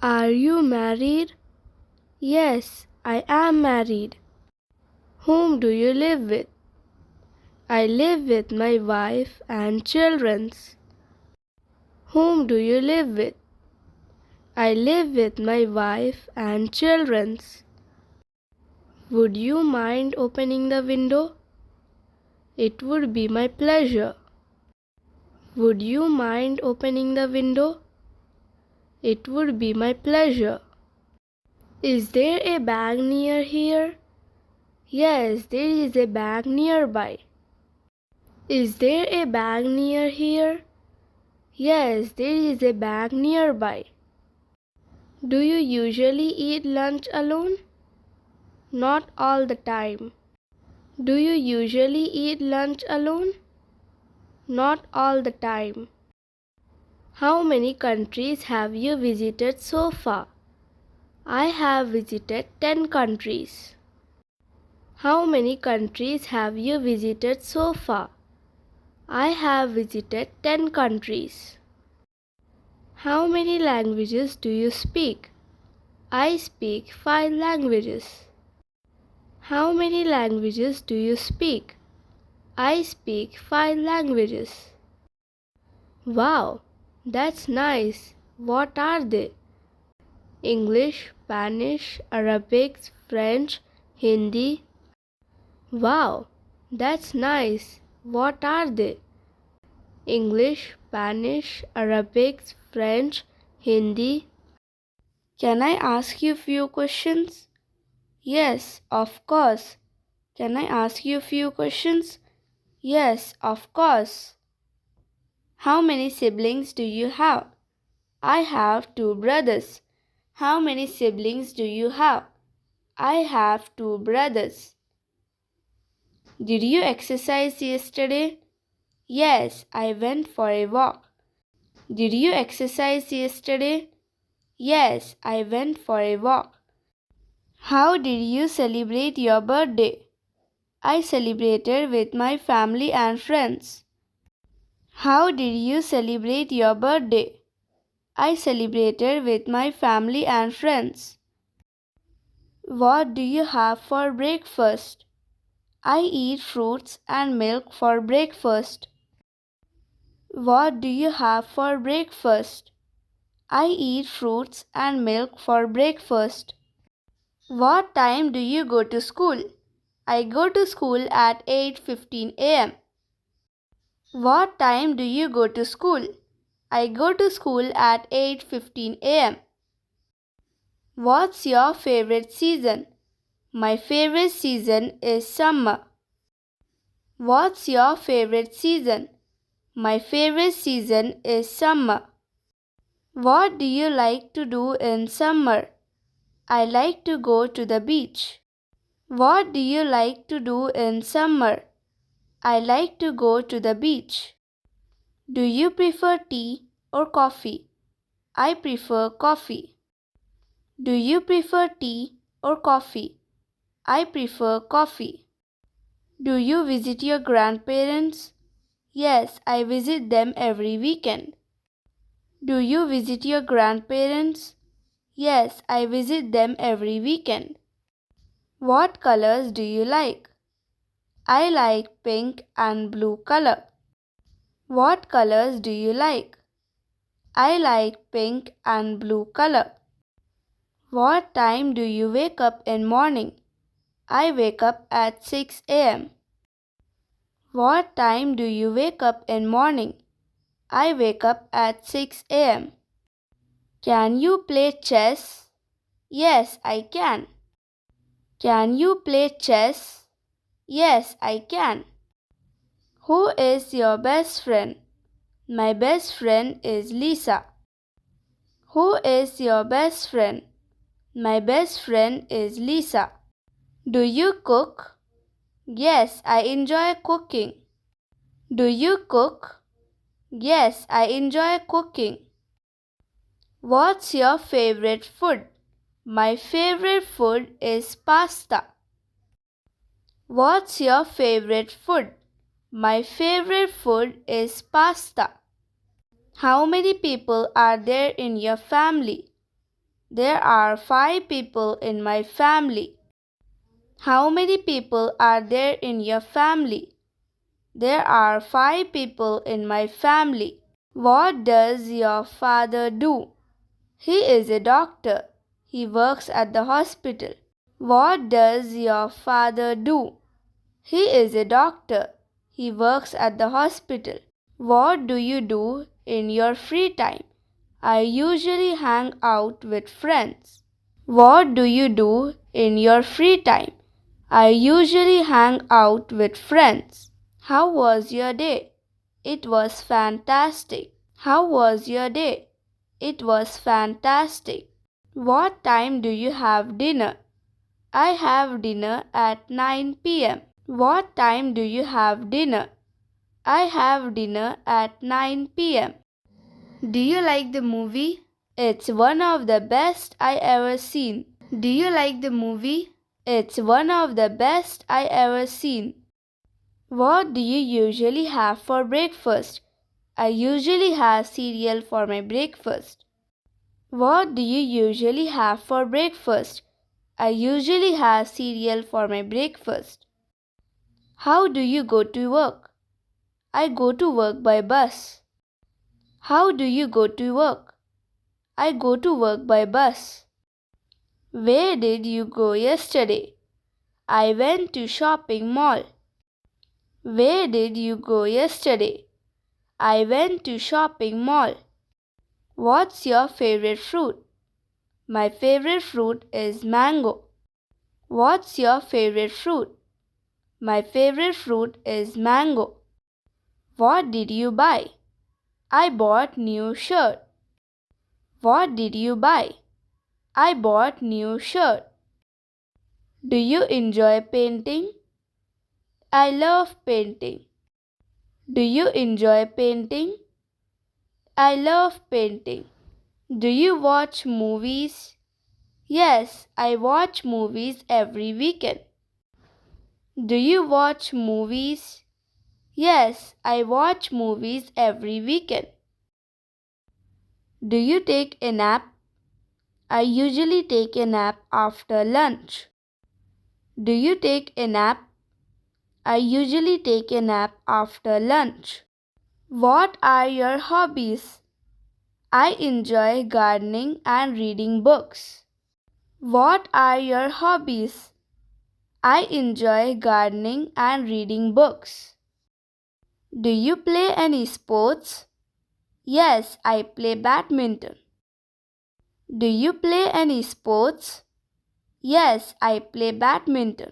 Are you married? Yes, I am married. Whom do you live with? I live with my wife and children. Whom do you live with? I live with my wife and children. Would you mind opening the window? It would be my pleasure. Would you mind opening the window? It would be my pleasure. Is there a bag near here? Yes, there is a bag nearby. Is there a bag near here? Yes, there is a bag nearby. Do you usually eat lunch alone? Not all the time. Do you usually eat lunch alone? Not all the time. How many countries have you visited so far? I have visited 10 countries. How many countries have you visited so far? I have visited 10 countries. How many languages do you speak? I speak 5 languages. How many languages do you speak? I speak 5 languages. Wow, that's nice. What are they? English, Spanish, Arabic, French, Hindi. Wow, that's nice. What are they? English, Spanish, Arabic, French, Hindi. Can I ask you few questions? Yes, of course. Can I ask you few questions? Yes, of course. How many siblings do you have? I have 2 brothers. How many siblings do you have? I have 2 brothers. Did you exercise yesterday? Yes, I went for a walk. Did you exercise yesterday? Yes, I went for a walk. How did you celebrate your birthday? I celebrated with my family and friends. How did you celebrate your birthday? I celebrated with my family and friends. What do you have for breakfast? I eat fruits and milk for breakfast. What do you have for breakfast? I eat fruits and milk for breakfast. What time do you go to school? I go to school at 8:15 a.m. What time do you go to school? I go to school at 8:15 a.m. What's your favorite season? My favorite season is summer. What's your favorite season? My favorite season is summer. What do you like to do in summer? I like to go to the beach. What do you like to do in summer? I like to go to the beach. Do you prefer tea or coffee? I prefer coffee. Do you prefer tea or coffee? I prefer coffee. Do you visit your grandparents? Yes, I visit them every weekend. Do you visit your grandparents? Yes, I visit them every weekend. What colors do you like? I like pink and blue color. What colors do you like? I like pink and blue color. What time do you wake up in morning? I wake up at 6 a.m. What time do you wake up in morning? I wake up at 6 a.m. Can you play chess? Yes, I can. Can you play chess? Yes, I can. Who is your best friend? My best friend is Lisa. Who is your best friend? My best friend is Lisa. Do you cook? Yes, I enjoy cooking. Do you cook? Yes, I enjoy cooking. What's your favorite food? My favorite food is pasta. What's your favorite food? My favorite food is pasta. How many people are there in your family? There are 5 people in my family. How many people are there in your family? There are 5 people in my family. What does your father do? He is a doctor. He works at the hospital. What does your father do? He is a doctor. He works at the hospital. What do you do in your free time? I usually hang out with friends. What do you do in your free time? I usually hang out with friends. How was your day? It was fantastic. How was your day? It was fantastic. What time do you have dinner? I have dinner at 9 p.m. What time do you have dinner? I have dinner at 9 p.m. Do you like the movie? It's one of the best I ever seen. Do you like the movie? It's one of the best I ever seen. What do you usually have for breakfast? I usually have cereal for my breakfast. What do you usually have for breakfast? I usually have cereal for my breakfast. How do you go to work? I go to work by bus. How do you go to work? I go to work by bus. Where did you go yesterday? I went to shopping mall. Where did you go yesterday? I went to shopping mall. What's your favorite fruit? My favorite fruit is mango. What's your favorite fruit? My favorite fruit is mango. What did you buy? I bought new shirt. What did you buy? I bought new shirt. Do you enjoy painting? I love painting. Do you enjoy painting? I love painting. Do you watch movies? Yes, I watch movies every weekend. Do you watch movies? Yes, I watch movies every weekend. Do you take a nap? I usually take a nap after lunch. Do you take a nap? I usually take a nap after lunch. What are your hobbies? I enjoy gardening and reading books. What are your hobbies? I enjoy gardening and reading books. Do you play any sports? Yes, I play badminton. Do you play any sports? Yes, I play badminton.